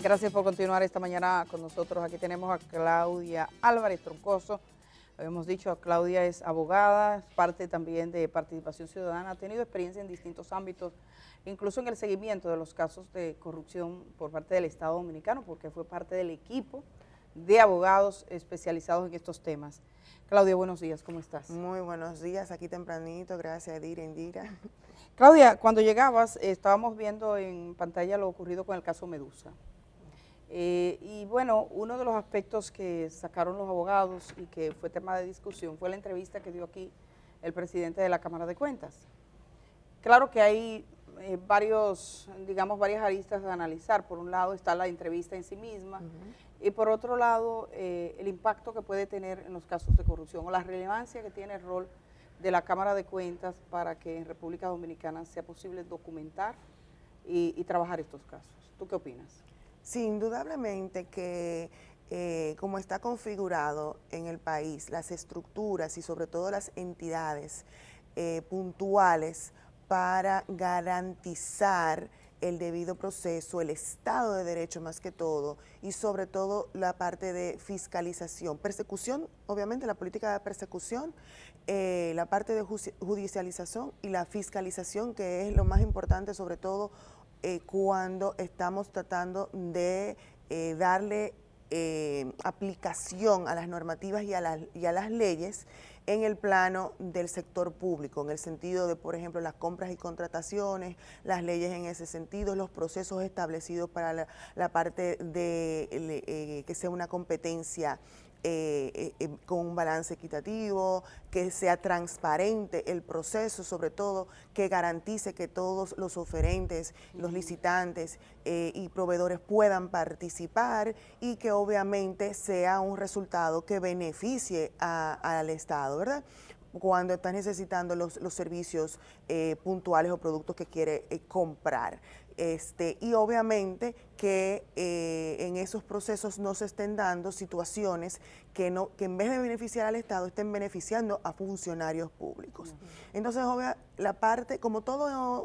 Gracias por continuar esta mañana con nosotros. Aquí tenemos a Claudia Álvarez Troncoso. Habíamos dicho, Claudia es abogada, es parte también de Participación Ciudadana, ha tenido experiencia en distintos ámbitos, incluso en el seguimiento de los casos de corrupción por parte del Estado Dominicano, porque fue parte del equipo de abogados especializados en estos temas. Claudia, buenos días, ¿cómo estás? Muy buenos días, aquí tempranito, gracias Indira. Claudia, cuando llegabas estábamos viendo en pantalla lo ocurrido con el caso Medusa. Y bueno, uno de los aspectos que sacaron los abogados y que fue tema de discusión fue la entrevista que dio aquí el presidente de la Cámara de Cuentas. Claro que hay varias aristas a analizar. Por un lado está la entrevista en sí misma y por otro lado el impacto que puede tener en los casos de corrupción o la relevancia que tiene el rol de la Cámara de Cuentas para que en República Dominicana sea posible documentar y trabajar estos casos. ¿Tú qué opinas? Sí, indudablemente que como está configurado en el país, las estructuras y sobre todo las entidades puntuales para garantizar el debido proceso, el Estado de Derecho más que todo, y sobre todo la parte de fiscalización, persecución, obviamente la política de persecución, la parte de judicialización y la fiscalización, que es lo más importante, sobre todo cuando estamos tratando de darle aplicación a las normativas y a las leyes en el plano del sector público, en el sentido de, por ejemplo, las compras y contrataciones, las leyes en ese sentido, los procesos establecidos para la parte de que sea una competencia con un balance equitativo, que sea transparente el proceso, sobre todo que garantice que todos los oferentes, los licitantes y proveedores puedan participar y que obviamente sea un resultado que beneficie al Estado, ¿verdad? Cuando estás necesitando los servicios puntuales o productos que quiere comprar. Y obviamente que en esos procesos no se estén dando situaciones que en vez de beneficiar al Estado estén beneficiando a funcionarios públicos. Entonces, la parte, como toda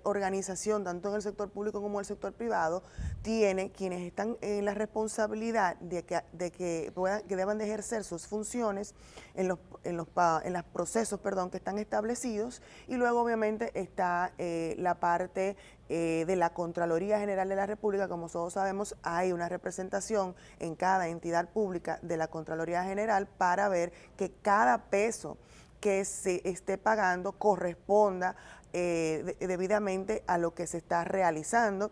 organización, tanto en el sector público como en el sector privado, tiene quienes están en la responsabilidad de que deban de ejercer sus funciones en los procesos, que están establecidos, y luego obviamente está la parte de la Contraloría General de la República. Como todos sabemos, hay una representación en cada entidad pública de la Contraloría General para ver que cada peso que se esté pagando corresponda debidamente a lo que se está realizando,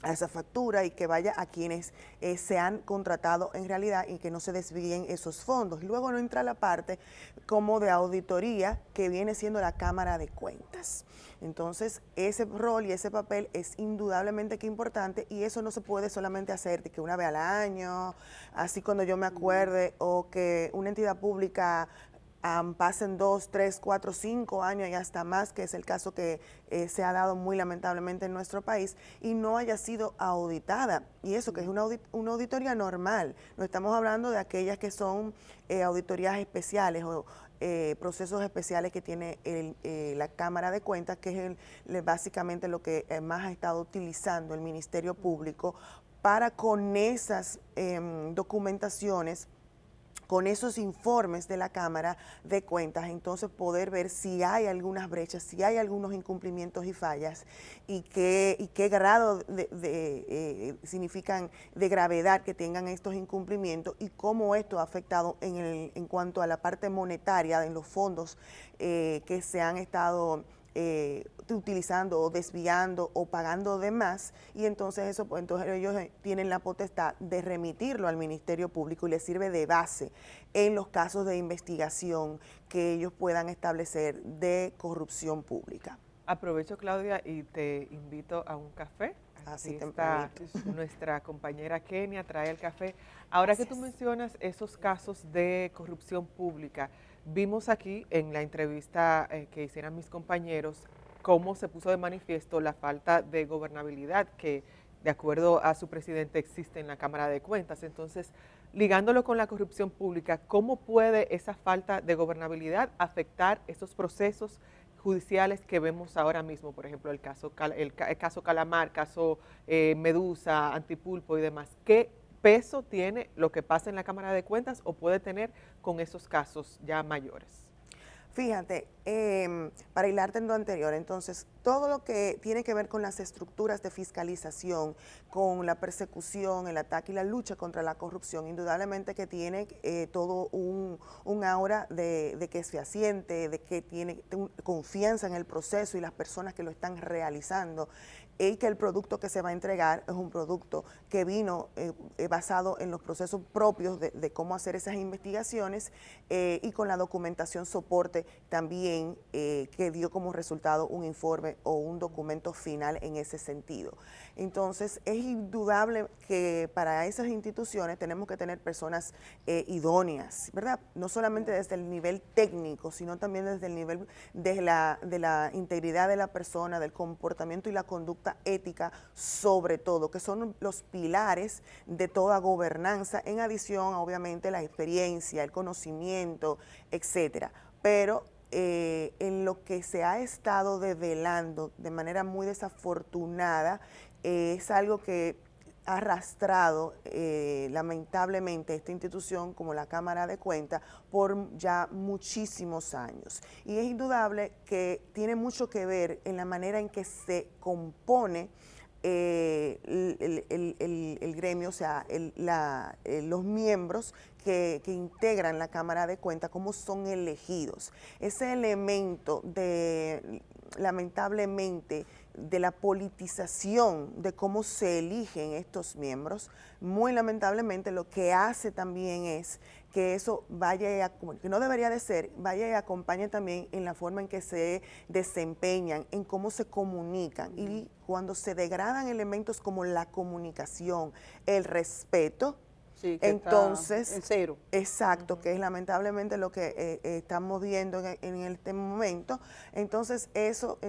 a esa factura, y que vaya a quienes se han contratado en realidad y que no se desvíen esos fondos. Y luego no entra la parte como de auditoría que viene siendo la Cámara de Cuentas. Entonces, ese rol y ese papel es indudablemente que importante, y eso no se puede solamente hacer de que una vez al año, así cuando yo me acuerde, o que una entidad pública pasen 2, 3, 4, 5 años y hasta más, que es el caso que se ha dado muy lamentablemente en nuestro país, y no haya sido auditada. Y eso que es una auditoría normal. No estamos hablando de aquellas que son auditorías especiales o procesos especiales que tiene la Cámara de Cuentas, que es básicamente lo que más ha estado utilizando el Ministerio Público para, con esas documentaciones, con esos informes de la Cámara de Cuentas, entonces poder ver si hay algunas brechas, si hay algunos incumplimientos y fallas, y qué grado significan de gravedad que tengan estos incumplimientos, y cómo esto ha afectado en cuanto a la parte monetaria en los fondos que se han estado utilizando o desviando o pagando de más, y entonces eso, pues entonces ellos tienen la potestad de remitirlo al Ministerio Público y les sirve de base en los casos de investigación que ellos puedan establecer de corrupción pública. Aprovecho, Claudia, y te invito a un café. Así Aquí está nuestra compañera Kenia, trae el café. Ahora que tú mencionas esos casos de corrupción pública, vimos aquí en la entrevista que hicieron mis compañeros cómo se puso de manifiesto la falta de gobernabilidad que, de acuerdo a su presidente, existe en la Cámara de Cuentas. Entonces, ligándolo con la corrupción pública, ¿cómo puede esa falta de gobernabilidad afectar esos procesos judiciales que vemos ahora mismo, por ejemplo, el caso Calamar, caso Medusa, Antipulpo y demás, ¿qué peso tiene lo que pasa en la Cámara de Cuentas o puede tener con esos casos ya mayores? Fíjate, para hilarte en lo anterior, entonces, todo lo que tiene que ver con las estructuras de fiscalización, con la persecución, el ataque y la lucha contra la corrupción, indudablemente que tiene todo un aura de que es fehaciente, de que tiene confianza en el proceso y las personas que lo están realizando, y que el producto que se va a entregar es un producto que vino basado en los procesos propios de cómo hacer esas investigaciones y con la documentación soporte también que dio como resultado un informe o un documento final en ese sentido. Entonces, es indudable que para esas instituciones tenemos que tener personas idóneas, ¿verdad? No solamente desde el nivel técnico, sino también desde el nivel de la integridad de la persona, del comportamiento y la conducta ética, sobre todo, que son los pilares de toda gobernanza, en adición, obviamente, la experiencia, el conocimiento, etcétera. Pero en lo que se ha estado develando de manera muy desafortunada, es algo que ha arrastrado lamentablemente esta institución como la Cámara de Cuentas por ya muchísimos años. Y es indudable que tiene mucho que ver en la manera en que se compone el gremio, o sea, los miembros que integran la Cámara de Cuentas, cómo son elegidos. Ese elemento lamentablemente, de la politización de cómo se eligen estos miembros, muy lamentablemente lo que hace también es que eso vaya, que no debería de ser, vaya y acompañe también en la forma en que se desempeñan, en cómo se comunican. Y cuando se degradan elementos como la comunicación, el respeto, Sí, que entonces, está en cero. Exacto, que es lamentablemente lo que estamos viendo en este momento. Entonces, eso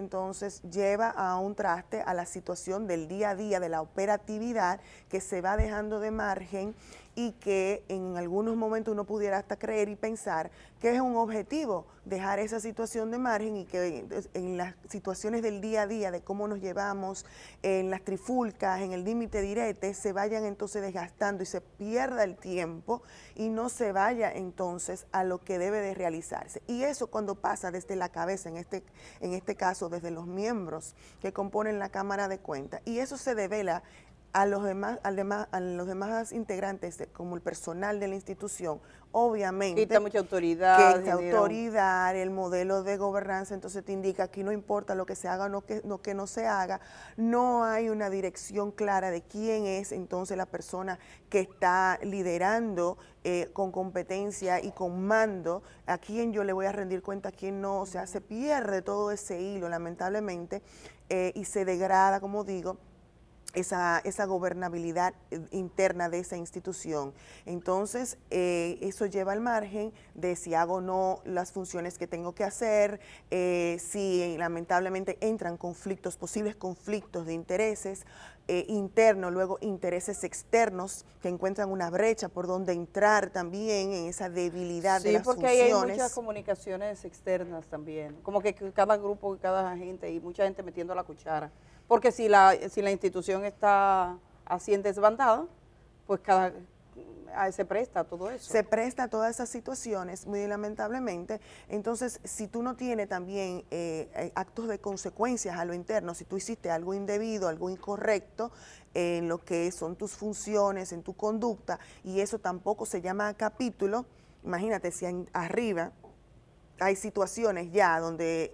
lleva a un traste a la situación del día a día, de la operatividad, que se va dejando de margen y que en algunos momentos uno pudiera hasta creer y pensar que es un objetivo dejar esa situación de margen y que en las situaciones del día a día, de cómo nos llevamos, en las trifulcas, en el límite direte, se vayan entonces desgastando y se pierda el tiempo y no se vaya entonces a lo que debe de realizarse. Y eso cuando pasa desde la cabeza, en este caso desde los miembros que componen la Cámara de Cuentas, y eso se devela a los demás integrantes, como el personal de la institución, obviamente. Quita mucha autoridad. Quita autoridad, el modelo de gobernanza, entonces te indica aquí no importa lo que se haga o que no se haga, no hay una dirección clara de quién es entonces la persona que está liderando con competencia y con mando, a quién yo le voy a rendir cuenta, a quién no, o sea, se pierde todo ese hilo, lamentablemente, y se degrada, como digo, esa gobernabilidad interna de esa institución. Entonces, eso lleva al margen de si hago o no las funciones que tengo que hacer, si lamentablemente entran conflictos, posibles conflictos de intereses internos, luego intereses externos que encuentran una brecha por donde entrar también en esa debilidad de las funciones. Sí, porque hay muchas comunicaciones externas también, como que cada grupo, cada gente, y mucha gente metiendo la cuchara. Porque si la institución está así en desbandada, pues se presta a todo eso. Se presta a todas esas situaciones, muy lamentablemente. Entonces, si tú no tienes también actos de consecuencias a lo interno, si tú hiciste algo indebido, algo incorrecto, en lo que son tus funciones, en tu conducta, y eso tampoco se llama capítulo, imagínate si arriba hay situaciones ya donde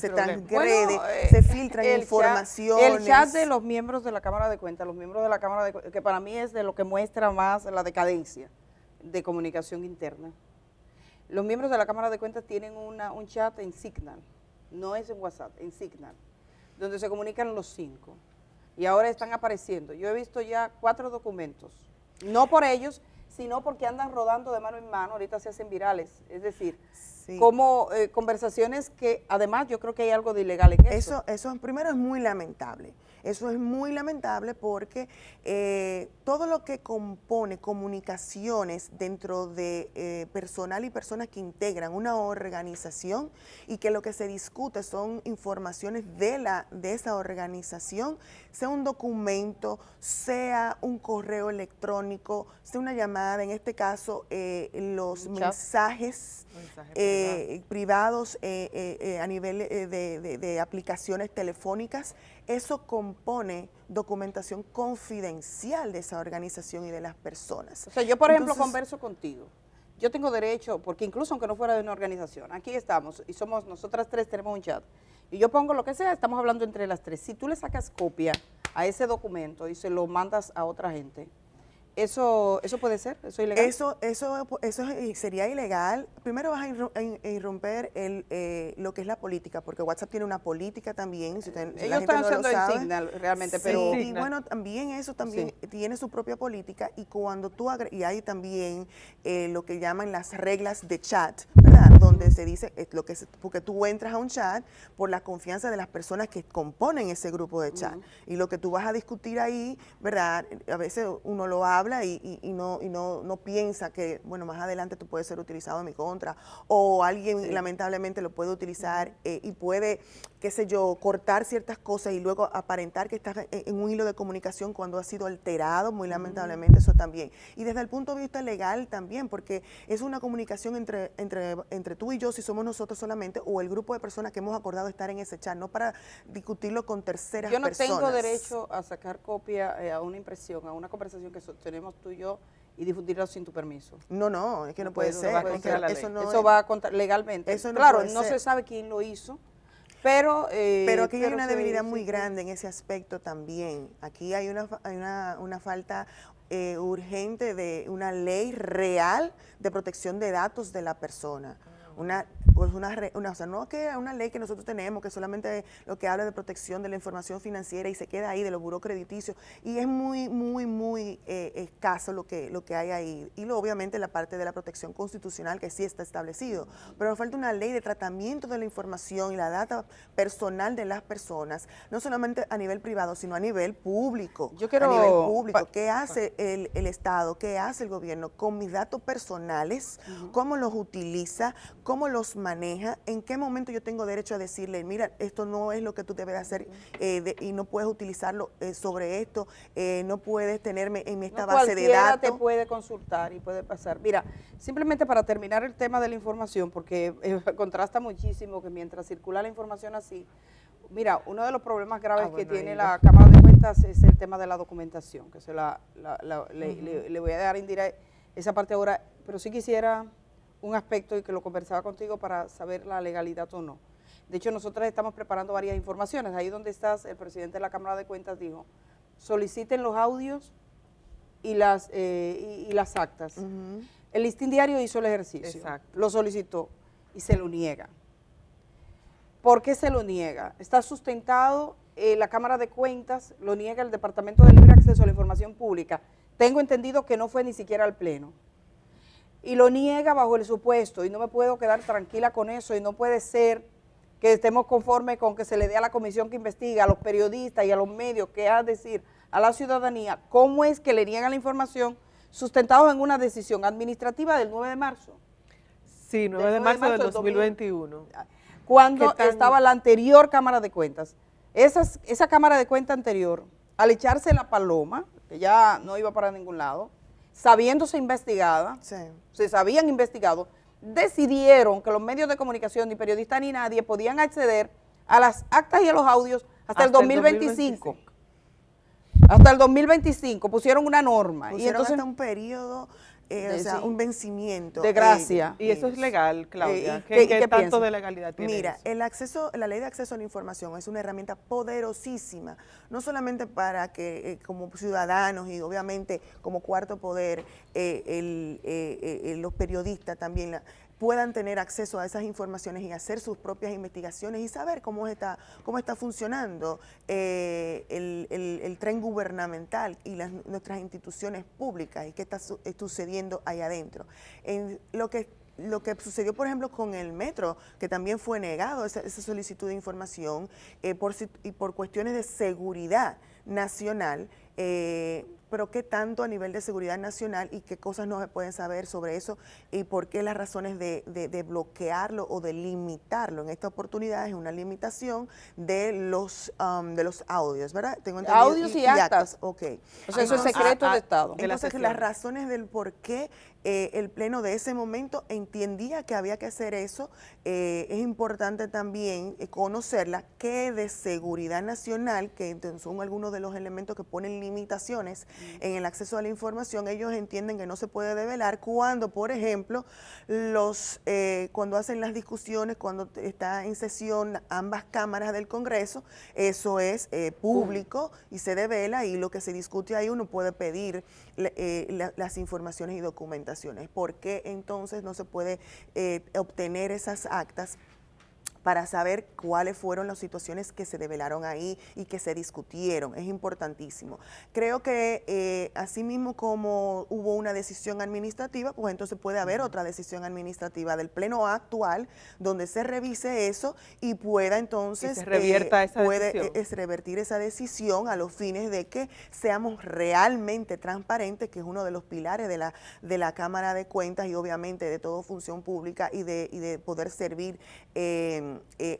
se transgrede, se filtran informaciones. El chat de los miembros de la Cámara de Cuentas, que para mí es de lo que muestra más la decadencia de comunicación interna. Los miembros de la Cámara de Cuentas tienen un chat en Signal, no es en WhatsApp, en Signal, donde se comunican los 5. Y ahora están apareciendo. Yo he visto ya 4 documentos, no por ellos, sino porque andan rodando de mano en mano, ahorita se hacen virales, es decir, sí, como conversaciones que además yo creo que hay algo de ilegal en eso. Eso primero es muy lamentable. Eso es muy lamentable porque todo lo que compone comunicaciones dentro de personal y personas que integran una organización y que lo que se discute son informaciones de esa organización, sea un documento, sea un correo electrónico, sea una llamada, en este caso los mensajes privados a nivel de aplicaciones telefónicas, eso compone documentación confidencial de esa organización y de las personas. O sea, yo por ejemplo converso contigo. Yo tengo derecho, porque incluso aunque no fuera de una organización, aquí estamos y somos nosotras tres, tenemos un chat, y yo pongo lo que sea, estamos hablando entre las tres. Si tú le sacas copia a ese documento y se lo mandas a otra gente, ¿eso puede ser? ¿Eso es ilegal? Eso sería ilegal. Primero vas a irromper lo que es la política, porque WhatsApp tiene una política también. Si ellos están haciendo el Signal realmente, sí, pero... y bueno, también eso también tiene su propia política, y cuando tú y hay también lo que llaman las reglas de chat, ¿verdad? Donde se dice porque tú entras a un chat por la confianza de las personas que componen ese grupo de chat, y lo que tú vas a discutir ahí, ¿verdad? A veces uno lo habla y no piensa que, bueno, más adelante tú puedes ser utilizado en mi contra, o alguien lamentablemente lo puede utilizar y puede, qué sé yo, cortar ciertas cosas y luego aparentar que estás en un hilo de comunicación cuando ha sido alterado, muy lamentablemente eso también. Y desde el punto de vista legal también, porque es una comunicación entre tú y yo, si somos nosotros solamente, o el grupo de personas que hemos acordado estar en ese chat, no para discutirlo con terceras personas. Yo no tengo derecho a sacar copia a una impresión, a una conversación que tenemos tú y yo, y difundirlo sin tu permiso. No, es que no puede ser. Eso va contra legalmente. Eso claro, no se sabe quién lo hizo, pero aquí hay una debilidad muy grande en ese aspecto también. Aquí hay una falta urgente de una ley real de protección de datos de la persona. O sea, no que una ley que nosotros tenemos, que solamente lo que habla de protección de la información financiera y se queda ahí, de los buró crediticios, y es muy escaso lo que hay ahí. Y obviamente la parte de la protección constitucional, que sí está establecido, pero nos falta una ley de tratamiento de la información y la data personal de las personas, no solamente a nivel privado, sino a nivel público. ¿Qué hace el Estado? ¿Qué hace el gobierno con mis datos personales? ¿Cómo los utiliza? ¿Cómo los maneja? ¿En qué momento yo tengo derecho a decirle, mira, esto no es lo que tú debes hacer y no puedes utilizarlo sobre esto, no puedes tenerme en esta base de datos? Cualquiera te puede consultar y puede pasar. Mira, simplemente para terminar el tema de la información, porque contrasta muchísimo que mientras circula la información así, mira, uno de los problemas graves que tiene la Cámara de Cuentas es el tema de la documentación, que le voy a dar esa parte ahora, pero sí quisiera un aspecto y que lo conversaba contigo para saber la legalidad o no. De hecho, nosotros estamos preparando varias informaciones. Ahí donde estás, el presidente de la Cámara de Cuentas dijo, soliciten los audios y las actas. El Listín Diario hizo el ejercicio, lo solicitó y se lo niega. ¿Por qué se lo niega? Está sustentado, la Cámara de Cuentas lo niega el Departamento de Libre Acceso a la Información Pública. Tengo entendido que no fue ni siquiera al Pleno. Y lo niega bajo el supuesto, y no me puedo quedar tranquila con eso, y no puede ser que estemos conformes con que se le dé a la comisión que investiga, a los periodistas y a los medios, que a decir a la ciudadanía cómo es que le niegan la información sustentados en una decisión administrativa del 9 de marzo. Sí, 9 de marzo del 2021. Cuando estaba la anterior Cámara de Cuentas. Esa Cámara de Cuentas anterior, al echarse la paloma, que ya no iba para ningún lado, sabiéndose investigada, se sabían investigado, decidieron que los medios de comunicación, ni periodistas ni nadie, podían acceder a las actas y a los audios hasta el 2025. Hasta el 2025 pusieron una norma. Y entonces hasta un periodo, o sea, un vencimiento. De gracia. Y eso es legal, Claudia. ¿Qué tanto de legalidad tiene Mira, eso? la ley de acceso a la información es una herramienta poderosísima, no solamente para que como ciudadanos y obviamente como cuarto poder, los periodistas también puedan tener acceso a esas informaciones y hacer sus propias investigaciones y saber cómo está funcionando el tren gubernamental y nuestras instituciones públicas y qué está sucediendo ahí adentro. Lo que lo que sucedió, por ejemplo, con el metro, que también fue negado esa solicitud de información por cuestiones de seguridad nacional, pero qué tanto a nivel de seguridad nacional y qué cosas no se pueden saber sobre eso y por qué las razones de bloquearlo o de limitarlo. En esta oportunidad es una limitación de los audios, ¿verdad? Tengo entendido, audios y actas. Ok. O sea, eso es secreto de Estado. Entonces, las razones del por qué el Pleno de ese momento entendía que había que hacer eso, es importante también conocerla, que de seguridad nacional, que son algunos de los elementos que ponen limitaciones en el acceso a la información, ellos entienden que no se puede develar cuando, por ejemplo, cuando hacen las discusiones, cuando está en sesión ambas cámaras del Congreso, eso es público y se devela, y lo que se discute ahí uno puede pedir las informaciones y documentaciones. ¿Por qué entonces no se puede obtener esas actas para saber cuáles fueron las situaciones que se develaron ahí y que se discutieron? Es importantísimo. Creo que asimismo como hubo una decisión administrativa, pues entonces puede haber otra decisión administrativa del Pleno actual donde se revise eso y pueda entonces y se revierta revertir esa decisión a los fines de que seamos realmente transparentes, que es uno de los pilares de la Cámara de Cuentas y obviamente de toda función pública y de poder servir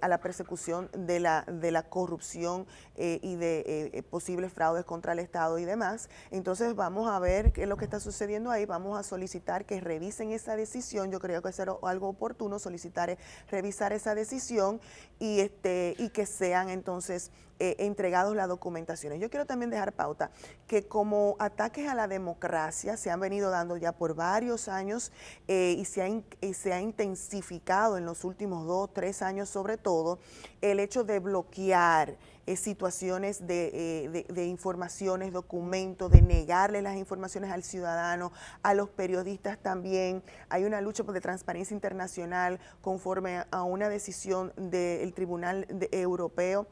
a la persecución de la corrupción y de posibles fraudes contra el Estado y demás. Entonces vamos a ver qué es lo que está sucediendo ahí, vamos a solicitar que revisen esa decisión. Yo creo que es algo oportuno solicitar revisar esa decisión y que sean entonces entregados las documentaciones. Yo quiero también dejar pauta que como ataques a la democracia se han venido dando ya por varios años y se ha intensificado en los últimos 2, 3 años sobre todo, el hecho de bloquear situaciones de informaciones, documentos, de negarle las informaciones al ciudadano, a los periodistas también. Hay una lucha de transparencia internacional conforme a una decisión del Tribunal Europeo,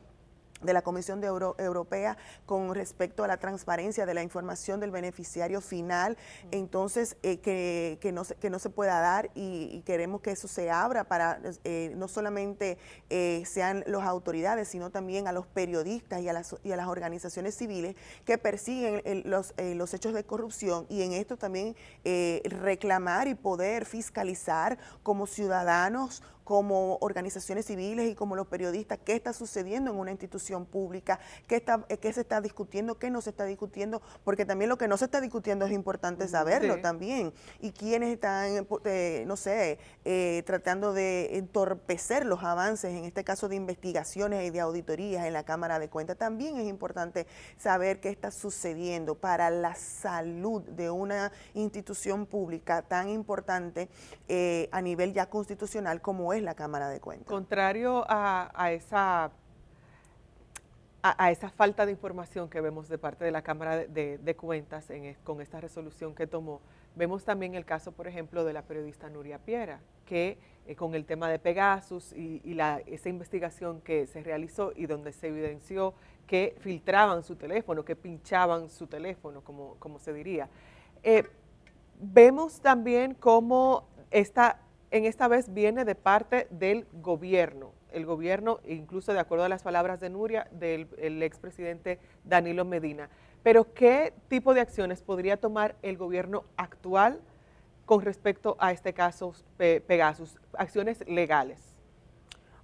de la Comisión Europea con respecto a la transparencia de la información del beneficiario final, entonces que no se pueda dar y queremos que eso se abra para no solamente sean las autoridades, sino también a los periodistas y a las organizaciones civiles que persiguen los hechos de corrupción, y en esto también reclamar y poder fiscalizar como ciudadanos, como organizaciones civiles y como los periodistas, qué está sucediendo en una institución pública, qué se está discutiendo, qué no se está discutiendo, porque también lo que no se está discutiendo es importante saberlo también, y quienes están, no sé, tratando de entorpecer los avances, en este caso de investigaciones y de auditorías en la Cámara de Cuentas. También es importante saber qué está sucediendo para la salud de una institución pública tan importante a nivel ya constitucional como es la Cámara de Cuentas. Contrario a esa falta de información que vemos de parte de la Cámara de Cuentas con esta resolución que tomó, vemos también el caso, por ejemplo, de la periodista Nuria Piera, que con el tema de Pegasus y esa investigación que se realizó y donde se evidenció que filtraban su teléfono, que pinchaban su teléfono, como se diría. Vemos también cómo en esta vez viene de parte del gobierno. El gobierno, incluso de acuerdo a las palabras de Nuria, del expresidente Danilo Medina. Pero ¿qué tipo de acciones podría tomar el gobierno actual con respecto a este caso Pegasus? Acciones legales.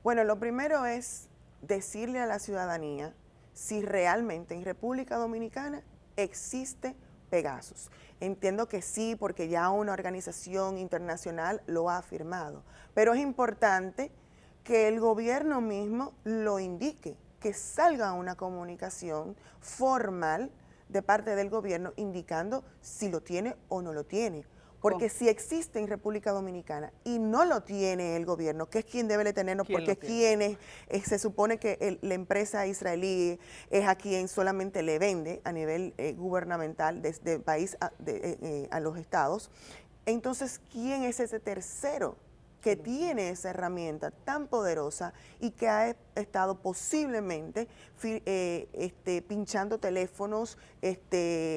Bueno, lo primero es decirle a la ciudadanía si realmente en República Dominicana existe Pegasus. Entiendo que sí, porque ya una organización internacional lo ha afirmado, pero es importante que el gobierno mismo lo indique, que salga una comunicación formal de parte del gobierno indicando si lo tiene o no lo tiene. Porque si existe en República Dominicana y no lo tiene el gobierno, que es quien debe tenerlo, porque se supone que la empresa israelí es a quien solamente le vende a nivel gubernamental desde el país a los estados, entonces, ¿quién es ese tercero que tiene esa herramienta tan poderosa y que ha estado posiblemente pinchando teléfonos,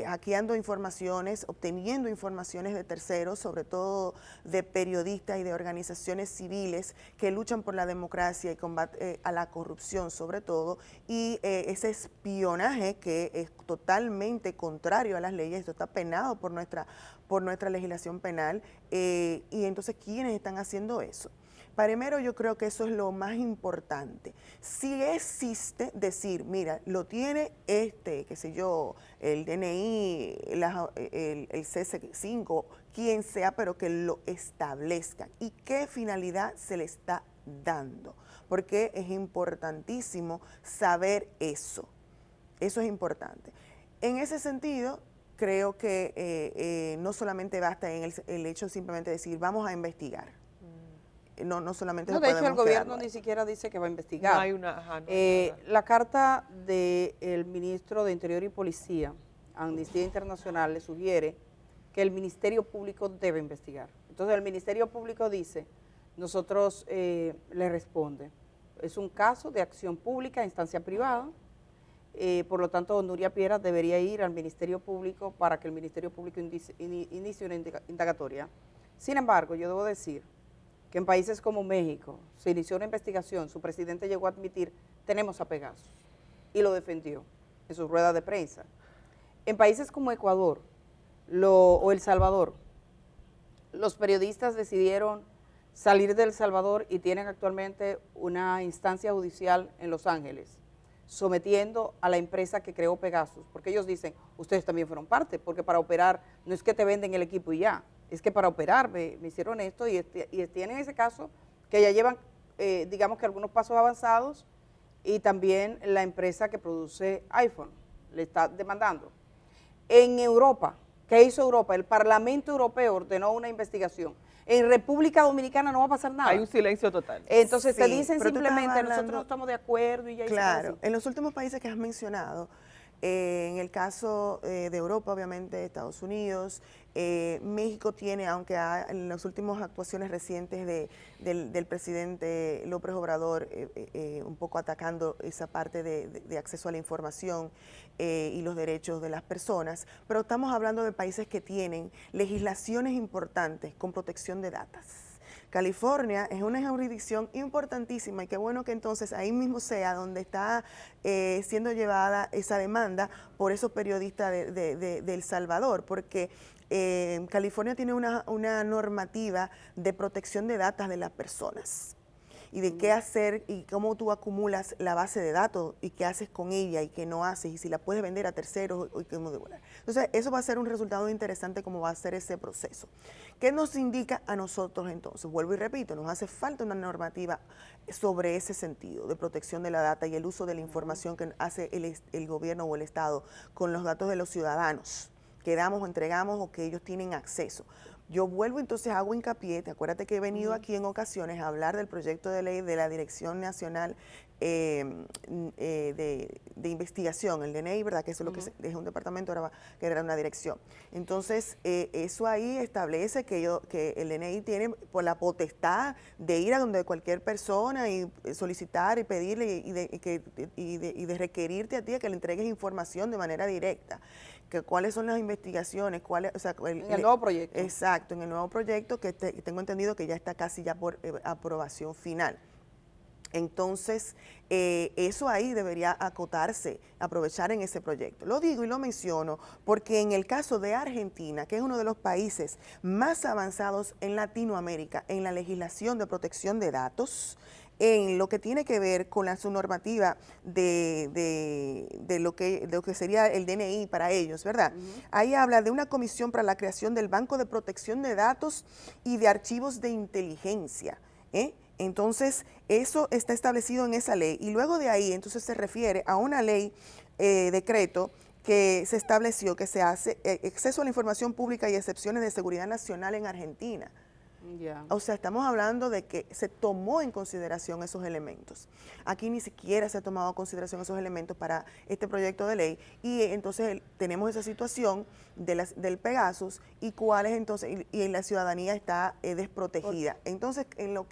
hackeando informaciones, obteniendo informaciones de terceros, sobre todo de periodistas y de organizaciones civiles que luchan por la democracia y combate a la corrupción sobre todo, y ese espionaje que es totalmente contrario a las leyes, esto está penado por nuestra legislación penal, y entonces ¿quiénes están haciendo eso? Primero, yo creo que eso es lo más importante. Si existe decir, mira, lo tiene qué sé yo, el DNI, el CS5, quien sea, pero que lo establezcan. ¿Y qué finalidad se le está dando? Porque es importantísimo saber eso. Eso es importante. En ese sentido, creo que no solamente basta en el hecho de simplemente decir, vamos a investigar. No solamente no, de hecho el gobierno ni siquiera dice que va a investigar. No hay una, la carta del ministro de Interior y Policía, Amnistía Internacional, le sugiere que el Ministerio Público debe investigar. Entonces el Ministerio Público dice, nosotros le responde, es un caso de acción pública a instancia privada, por lo tanto Nuria Piera debería ir al Ministerio Público para que el Ministerio Público inicie una indagatoria. Sin embargo, yo debo decir que en países como México se inició una investigación, su presidente llegó a admitir, tenemos a Pegasus, y lo defendió en sus ruedas de prensa. En países como Ecuador o El Salvador, los periodistas decidieron salir de El Salvador y tienen actualmente una instancia judicial en Los Ángeles, sometiendo a la empresa que creó Pegasus, porque ellos dicen, ustedes también fueron parte, porque para operar no es que te venden el equipo y ya, es que para operar me hicieron esto y tienen ese caso que ya llevan, digamos que algunos pasos avanzados, y también la empresa que produce iPhone le está demandando. En Europa, ¿qué hizo Europa? El Parlamento Europeo ordenó una investigación. En República Dominicana no va a pasar nada. Hay un silencio total. Entonces sí, te dicen simplemente, nosotros no hablando, estamos de acuerdo y ya. Claro, en los últimos países que has mencionado, en el caso de Europa, obviamente, Estados Unidos, México tiene, aunque en las últimas actuaciones recientes del presidente López Obrador, un poco atacando esa parte de acceso a la información y los derechos de las personas, pero estamos hablando de países que tienen legislaciones importantes con protección de datos. California es una jurisdicción importantísima y qué bueno que entonces ahí mismo sea donde está siendo llevada esa demanda por esos periodistas de El Salvador, porque California tiene una normativa de protección de datos de las personas y de qué hacer y cómo tú acumulas la base de datos y qué haces con ella y qué no haces y si la puedes vender a terceros y cómo devolver. Entonces, eso va a ser un resultado interesante cómo va a ser ese proceso. ¿Qué nos indica a nosotros entonces? Vuelvo y repito, nos hace falta una normativa sobre ese sentido de protección de la data y el uso de la información que hace el gobierno o el Estado con los datos de los ciudadanos que damos o entregamos o que ellos tienen acceso. Yo vuelvo entonces, hago hincapié, acuérdate que he venido aquí en ocasiones a hablar del proyecto de ley de la Dirección Nacional de Investigación, el DNI, ¿verdad? Que eso es lo que es un departamento, ahora va a quedar una dirección. Entonces, eso ahí establece que el DNI tiene por la potestad de ir a donde cualquier persona y solicitar y pedirle y de requerirte a ti a que le entregues información de manera directa. ¿Cuáles son las investigaciones? En el nuevo proyecto. Exacto, en el nuevo proyecto que tengo entendido que ya está casi ya por aprobación final. Entonces, eso ahí debería acotarse, aprovechar en ese proyecto. Lo digo y lo menciono porque en el caso de Argentina, que es uno de los países más avanzados en Latinoamérica en la legislación de protección de datos, en lo que tiene que ver con su normativa de lo que sería el DNI para ellos, ¿verdad? Ahí habla de una comisión para la creación del Banco de Protección de Datos y de Archivos de Inteligencia, Entonces, eso está establecido en esa ley y luego de ahí, entonces se refiere a una ley, decreto, que se estableció que se hace acceso a la información pública y excepciones de seguridad nacional en Argentina. Yeah. O sea, estamos hablando de que se tomó en consideración esos elementos. Aquí ni siquiera se ha tomado en consideración esos elementos para este proyecto de ley y entonces tenemos esa situación del Pegasus y cuáles entonces, y la ciudadanía está desprotegida. Entonces, en lo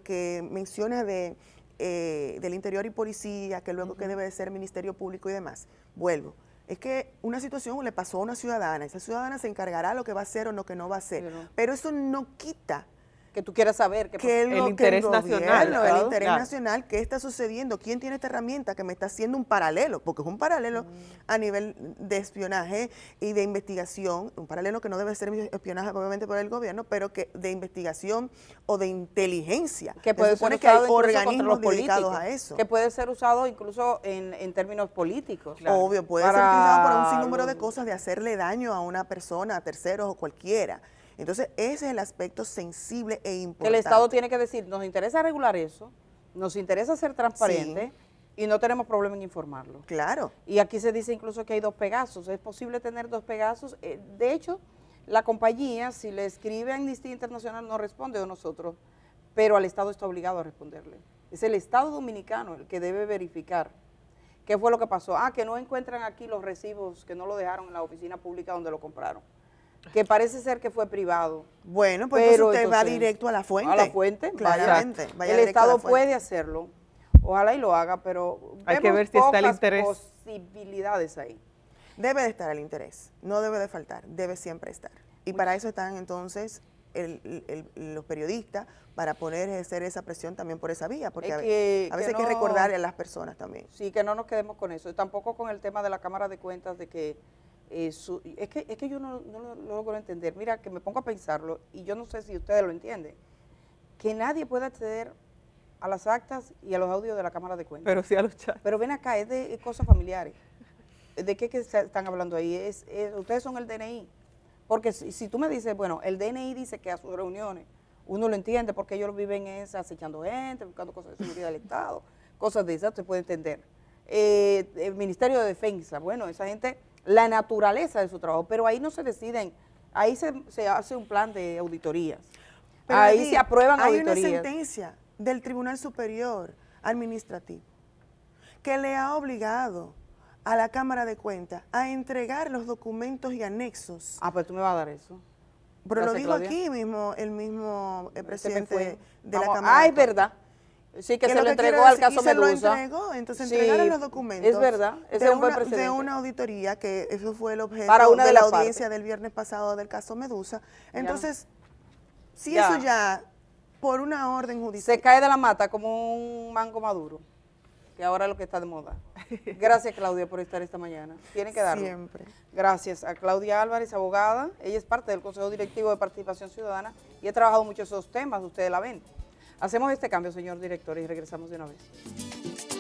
que mencionas de del Interior y Policía, que luego que debe de ser Ministerio Público y demás. Vuelvo. Es que una situación le pasó a una ciudadana, esa ciudadana se encargará lo que va a hacer o lo que no va a hacer, pero eso no quita que tú quieras saber que el interés nacional, el interés nacional, qué está sucediendo, quién tiene esta herramienta que me está haciendo un paralelo, porque es un paralelo a nivel de espionaje y de investigación, un paralelo que no debe ser espionaje obviamente por el gobierno, pero que de investigación o de inteligencia, que puede ser que hay usado organismos dedicados a eso. Que puede ser usado incluso en términos políticos. Claro. Obvio, puede ser utilizado para un sinnúmero de cosas, de hacerle daño a una persona, a terceros o cualquiera. Entonces, ese es el aspecto sensible e importante. Que el Estado tiene que decir, nos interesa regular eso, nos interesa ser transparente y no tenemos problema en informarlo. Claro. Y aquí se dice incluso que hay 2 Pegasos, es posible tener 2 Pegasos. De hecho, la compañía, si le escribe a Amnistía Internacional, no responde a nosotros, pero al Estado está obligado a responderle. Es el Estado dominicano el que debe verificar qué fue lo que pasó. Que no encuentran aquí los recibos, que no lo dejaron en la oficina pública donde lo compraron. Que parece ser que fue privado. Bueno, pues pero entonces usted va directo a la fuente. A la fuente, claramente. El Estado puede hacerlo, ojalá y lo haga, pero hay que ver si está el interés. Posibilidades ahí. Debe de estar el interés, no debe de faltar, debe siempre estar. Y para eso están entonces los periodistas, para poder ejercer esa presión también por esa vía, porque a veces hay que recordarle a las personas también. Sí, que no nos quedemos con eso. Y tampoco con el tema de la Cámara de Cuentas, de que es que yo no lo logro entender. Mira, que me pongo a pensarlo y yo no sé si ustedes lo entienden, que nadie puede acceder a las actas y a los audios de la Cámara de Cuentas. Pero sí a los chats. Pero ven acá, es de cosas familiares. ¿De qué están hablando ahí? Ustedes son el DNI. Porque si tú me dices, bueno, el DNI dice que a sus reuniones, uno lo entiende porque ellos viven acechando gente, buscando cosas de seguridad del Estado, cosas de esas, se puede entender. El Ministerio de Defensa, bueno, esa gente, la naturaleza de su trabajo, pero ahí no se deciden, ahí se hace un plan de auditorías, pero ahí se aprueban auditorías. Hay una sentencia del Tribunal Superior Administrativo que le ha obligado a la Cámara de Cuentas a entregar los documentos y anexos. Pues tú me vas a dar eso. Pero gracias, lo dijo Claudia. Aquí mismo, el mismo presidente de la Cámara. Es verdad. Sí, que se lo entregó al caso Medusa. Se lo entregó, entonces entregaron los documentos. Es verdad, ese es un buen precedente. De una auditoría, que eso fue el objeto de la audiencia del viernes pasado del caso Medusa. Entonces, si eso ya, por una orden judicial. Se cae de la mata como un mango maduro, que ahora es lo que está de moda. Gracias, Claudia, por estar esta mañana. Tienen que darlo. Siempre. Gracias a Claudia Álvarez, abogada. Ella es parte del Consejo Directivo de Participación Ciudadana y he trabajado mucho esos temas, ustedes la ven. Hacemos este cambio, señor director, y regresamos de una vez.